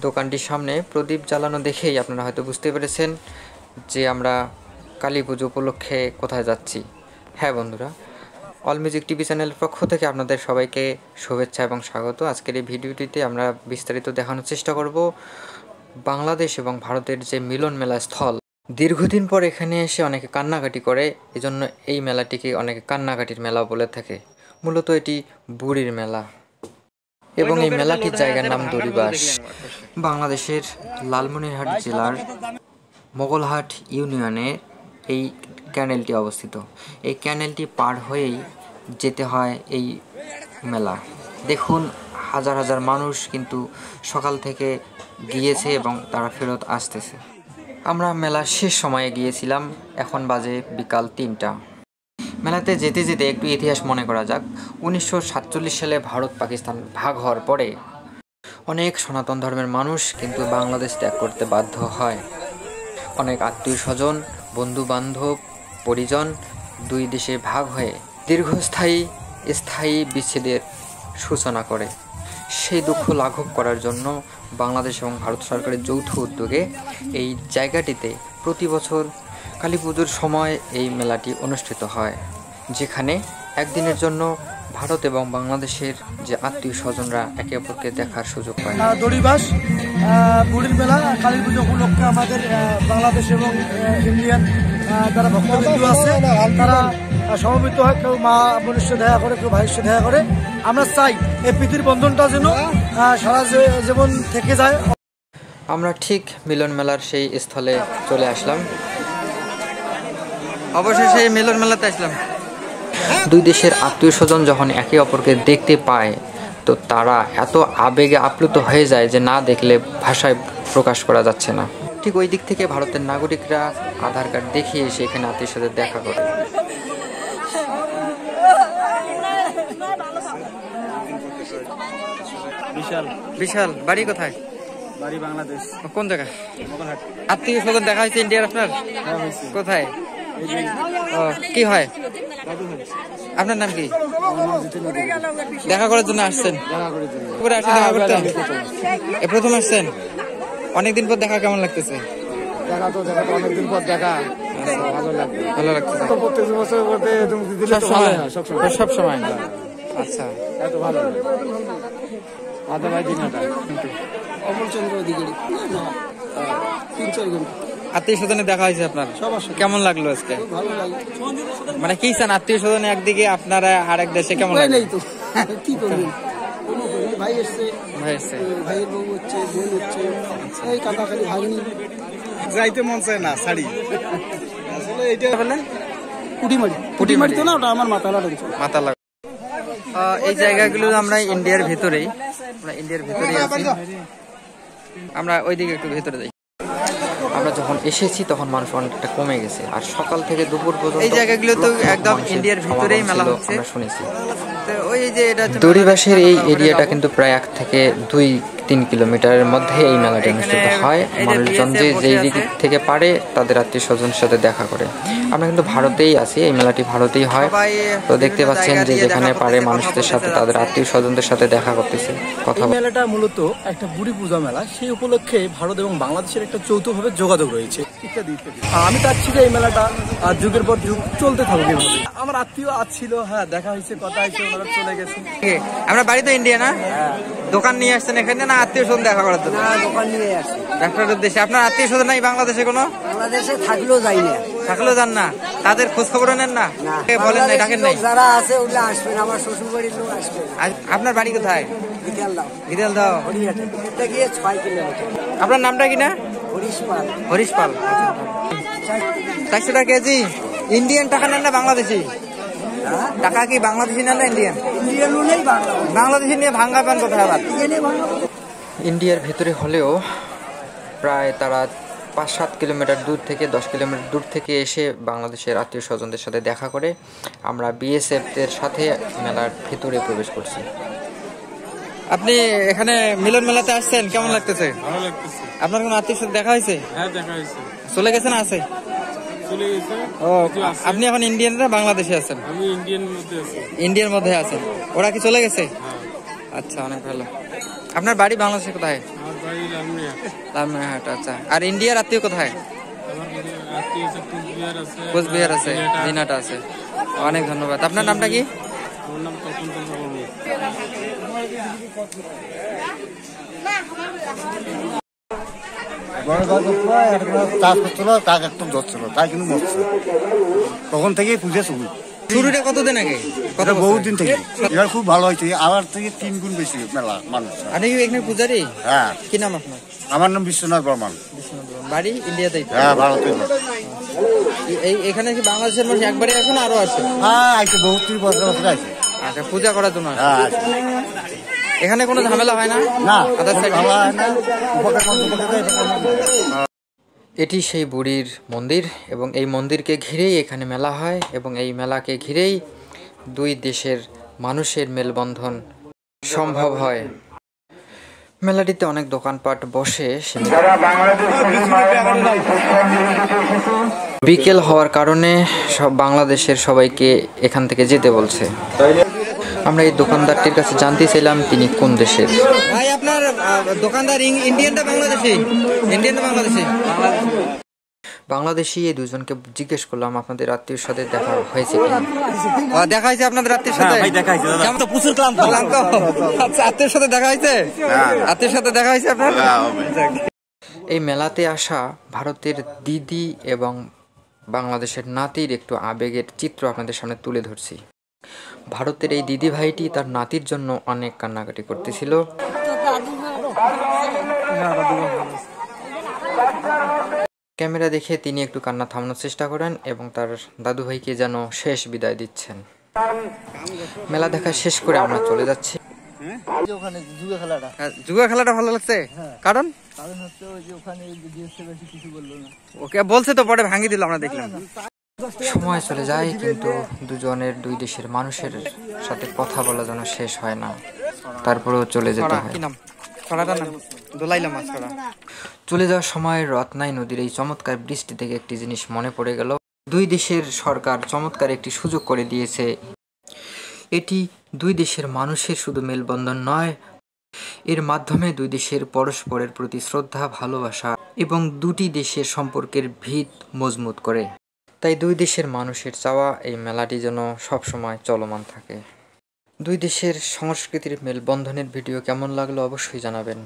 দোকানটির সামনে প্রদীপ জ্বালানো দেখেই আপনারা হয়তো বুঝতে পেরেছেন যে আমরা কালী পুজো উপলক্ষে কোথায় যাচ্ছি। হ্যাঁ বন্ধুরা, অল মিউজিক টিভি চ্যানেলের পক্ষ থেকে আপনাদের সবাইকে শুভেচ্ছা এবং স্বাগত। আজকের এই ভিডিওটিতে আমরা বিস্তারিত দেখানোর চেষ্টা করব বাংলাদেশ এবং ভারতের যে মিলন মেলা স্থল। দীর্ঘদিন পর এখানে এসে অনেকে কান্নাকাটি করে, এজন্য এই মেলাটিকে অনেকে কান্নাকাটির মেলা বলে থাকে। মূলত এটি বুড়ির মেলা এবং এই মেলাটির জায়গার নাম দড়িবাস। বাংলাদেশের লালমনিরহাট জেলার মোগলহাট ইউনিয়নে এই ক্যানেলটি অবস্থিত। এই ক্যানেলটি পার হয়েই যেতে হয় এই মেলা। দেখুন, হাজার হাজার মানুষ কিন্তু সকাল থেকে গিয়েছে এবং তারা ফেরত আসতেছে। আমরা মেলার শেষ সময়ে গিয়েছিলাম, এখন বাজে বিকাল ৩টা। মেলাতে যেতে যেতে একটু ইতিহাস মনে করা যাক। 1947 সালে ভারত পাকিস্তান ভাগ হওয়ার পরে অনেক সনাতন ধর্মের মানুষ কিন্তু বাংলাদেশ ত্যাগ করতে বাধ্য হয়। অনেক আত্মীয় স্বজন, বন্ধু বান্ধব, পরিজন দুই দেশে ভাগ হয়ে স্থায়ী বিচ্ছেদের সূচনা করে। সেই দুঃখ লাঘব করার জন্য বাংলাদেশ এবং ভারত সরকারের যৌথ উদ্যোগে এই জায়গাটিতে প্রতি বছর কালী পুজোর সময় এই মেলাটি অনুষ্ঠিত হয়, যেখানে একদিনের জন্য ভারত এবং বাংলাদেশের যে আত্মীয় স্বজনরা একে অপরকে দেখার সুযোগ পায়। দড়িবাস বুড়ির মেলা কালী পুজো উপলক্ষে আমাদের বাংলাদেশ এবং ইন্ডিয়ান যারা ভক্তবিন্দু আছে তারা সমবেত হয়। কেউ মা বোনের সাথে দেখা করে, কেউ ভাইয়ের সাথে দেখা করে। আমরা চাই এই প্রীতির বন্ধনটা যেন সারা জীবন থেকে যায়। আমরা ঠিক মিলন মেলার সেই স্থলে চলে আসলাম। অবশেষে সেই মিলন মেলাতে আসলাম। দুই দেশের আত্মীয় স্বজন যখন একে অপরকে দেখতে পায় তো তারা এত আবেগে আপ্লুত হয়ে যায় যে না দেখলে ভাষায় প্রকাশ করা যাচ্ছে না। ঠিক ওই দিক থেকে ভারতের নাগরিকরা আধার কার্ড দেখিয়ে এসে এখানে আত্মীয় স্বজন দেখা করে। বিশাল বাড়ি কোথায়? বাড়ি বাংলাদেশ। কোন জায়গা? আত্মীয় স্বজন দেখা হয়েছে ইন্ডিয়ার আপনার? কোথায়? কি হয়? আপনার নাম কি? দেখা করার জন্য আসছেন? প্রথম আসছেন? অনেকদিন পর দেখা, কেমন লাগতেছে? অনেকদিন পর দেখা ভালো লাগতেছে। সব সময়। আচ্ছা, এত ভালো। অমলচন্দ্র অধিকারী 3-4 ঘন্টা আত্মীয় স্বজনে দেখা হয়েছে আপনার? কেমন লাগলো আজকে? মানে কি চান, আত্মীয় স্বজনে একদিকে আপনারা আরেক দেশে কেমন লাগে? কি করবেন, ভাই এসছে, ভাইয়ের বউ হচ্ছে, বোন হচ্ছে, এই কাকাখালি ভাগনি যাইতে মন চায় না শাড়ি। আসলে এইটা বললেন পুটিমারি তো না, ওটা আমার মাথা লাগছে। এই জায়গাগুলো আমরা ইন্ডিয়ার ভেতরেই আছি। আমরা ওইদিকে একটু ভেতরে যাই। আমরা যখন এসেছি তখন মানুষ অনেকটা কমে গেছে, আর সকাল থেকে দুপুর পর্যন্ত এই জায়গাগুলো তো একদম ইন্ডিয়ার ভিতরেই মেলা হচ্ছে আমরা শুনেছি। ওই যে এটা দড়িবাসের এই এরিয়াটা কিন্তু প্রায় 1 থেকে 2-3 কিলোমিটারের মধ্যে এই মেলাটি অনুষ্ঠিত হয়। মানুষজন যেই দিক থেকে পারে তাদের আত্মীয় স্বজনের সাথে দেখা করে। আমরা কিন্তু ভারতেই আছি, এই মেলাটি ভারতেই হয়। তো দেখতে পাচ্ছেন যে যেখানে পারে মানুষদের সাথে তাদের আত্মীয় স্বজনদের সাথে দেখা করতেছে, কথা। মেলাটা মূলত একটা বুড়ি পূজা মেলা। সেই উপলক্ষে ভারত এবং বাংলাদেশের একটা যৌথভাবে যোগাযোগ রয়েছে। আমি চাচ্ছি যে এই মেলাটা যুগের পর যুগ চলতে থাকবে। আমার আত্মীয় ছিল, হ্যাঁ দেখা হয়েছে, কথা হয়েছে, ওনারা চলে গেছে। আমরা বাড়িতে ইন্ডিয়া না, দোকান নিয়ে আসছেন এখানে না আত্মীয় স্বজন দেখা করার জন্য? দোকান নিয়ে আসছি ডাক্তার উদ্দেশ্যে। আপনার আত্মীয় স্বজন নাই বাংলাদেশে? কোনো বাংলাদেশে থাকলেও যাই না। থাকলেও যান না? তাদের খোঁজ খবর নেন না? বলেন নাই, ডাকেন নাই? যারা আছে ওগুলো আসবেন, আমার শ্বশুর বাড়ির লোক আসবে। আপনার বাড়ি কোথায়? গিদেলদাও। এটা গিয়ে 6 কিলোমিটার। আপনার নামটা কি? না হরিশ পাল। 400 টাকা কেজি। ইন্ডিয়ান টাকা নেন না বাংলাদেশি টাকা? কি বাংলাদেশি নেন না ইন্ডিয়ান? বাংলাদেশি নিয়ে ভাঙ্গা পান কোথায় আবার? ইন্ডিয়ার ভেতরে হলেও প্রায় তারা 5-7 কিলোমিটার দূর থেকে 10 কিলোমিটার দূর থেকে এসে বাংলাদেশের আত্মীয় স্বজনদের সাথে দেখা করে আমরা বিএসএফদের সাথে মেলার ভেতরে প্রবেশ করছি। আপনি এখানে মিলন মেলাতে আসছেন, কেমন লাগতেছে? ভালো লাগতেছে। আপনার কোনো আত্মীয় সাথে দেখা হয়েছে? হ্যাঁ, দেখা হয়েছে। চলে গেছে না আছে? চলে গেছে। ও, আপনি এখন ইন্ডিয়ান না বাংলাদেশে আছেন? আমি ইন্ডিয়ান মধ্যে আছি। ইন্ডিয়ার মধ্যে আছেন। ওরা কি চলে গেছে? আচ্ছা, অনেক ভালো। আপনার বাড়ি বাংলাদেশে কোথায়? আমার বাড়ি লালমিয়া। লালমনিরহাট। আচ্ছা, আর ইন্ডিয়ার আত্মীয় কোথায়? আমার আত্মীয় আছে, কোচবিহার আছে, দিনাটা। দিনাটা আছে। অনেক ধন্যবাদ। আপনার নামটা কি? আমার নাম তপন চন্দ্র বর্মন। চাষ করছিল, তাক একদম ধরছিল, তাই কিন্তু মরছিল। তখন থেকেই পুজো শুরু, শুরুটা কতদিন আগে? কত বছর? বহু দিন থেকে। এবার খুব ভালো হয়েছে, আবার থেকে 3 গুণ বেশি মেলা মানুষ। আপনি কি এখানে পূজারি? হ্যাঁ, কি নাম আপনার? আমার নাম বিশ্বনাথ বর্মন। বাড়ি ইন্ডিয়াতেই? হ্যাঁ, ভারতে। এখানে কি বাংলাদেশের মানুষ একবারই আসে না আরো আসে? হ্যাঁ, আইছে, বহু 30 বছর বছর আইছে। আচ্ছা, পূজা করার জন্য আসে। হ্যাঁ, আইছে। এখানে কোনো ঝামেলা হয় না? না, Other side? ভালো হয় না, উপকার করতে উপকার। এটি সেই বুড়ির মন্দির এবং এই মন্দিরকে ঘিরেই এখানে মেলা হয় এবং এই মেলাকে ঘিরেই দুই দেশের মানুষের মেলবন্ধন সম্ভব হয়। মেলাটিতে অনেক দোকানপাট বসে। বিকেল হওয়ার কারণে সব বাংলাদেশের সবাইকে এখান থেকে যেতে বলছে। আমরা এই দোকানদারটির কাছে জানতে চাইলাম তিনি কোন দেশের। ভাই, আপনার দোকানদার ইন্ডিয়ান না বাংলাদেশি? ইন্ডিয়ান না বাংলাদেশি? বাংলাদেশি। এই দুজনকে জিজ্ঞেস করলাম আপনাদের আত্মীয়র সাথে দেখা হয়েছে কিনা। দেখা হয়েছে আপনাদের আত্মীয়র সাথে? কেমন তো প্রচুর ক্লান্ত। আচ্ছা, আত্মীয়র সাথে দেখা হয়েছে? আত্মীয়র সাথে দেখা হয়েছে আপনার? এই মেলাতে আসা ভারতের দিদি এবং বাংলাদেশের নাতির একটু আবেগের চিত্র আপনাদের সামনে তুলে ধরছি। ভারতের এই দিদি ভাইটি তার নাতির জন্য অনেক কান্নাকাটি করতেছিল। ক্যামেরা দেখে তিনি একটু কান্না থামানোর চেষ্টা করেন এবং তার দাদু ভাইকে যেন শেষ বিদায় দিচ্ছেন। মেলা দেখা শেষ করে আমরা চলে যাচ্ছি। জুয়া খেলাটা ভালো লাগছে? কারণ ওকে বলছে তো, পরে ভাঙি দিল, আমরা দেখলাম। সময় চলে যায় কিন্তু দুই দেশের মানুষের সাথে কথা বলা যেন শেষ হয় না। তারপরেও চলে যেতে হয়। চলে যাওয়ার সময় রত্নাই নদীর এই চমৎকার বৃষ্টি থেকে একটি জিনিস মনে পড়ে গেল। দুই দেশের সরকার চমৎকার একটি সুযোগ করে দিয়েছে। এটি দুই দেশের মানুষের শুধু মেলবন্ধন নয়, এর মাধ্যমে দুই দেশের পরস্পরের প্রতি শ্রদ্ধা, ভালোবাসা এবং দুটি দেশের সম্পর্কের ভিত মজবুত করে। তাই দুই দেশের মানুষের চাওয়া এই মেলাটি যেন সবসময় চলমান থাকে। দুই দেশের সংস্কৃতির মেলবন্ধনের ভিডিও কেমন লাগলো অবশ্যই জানাবেন।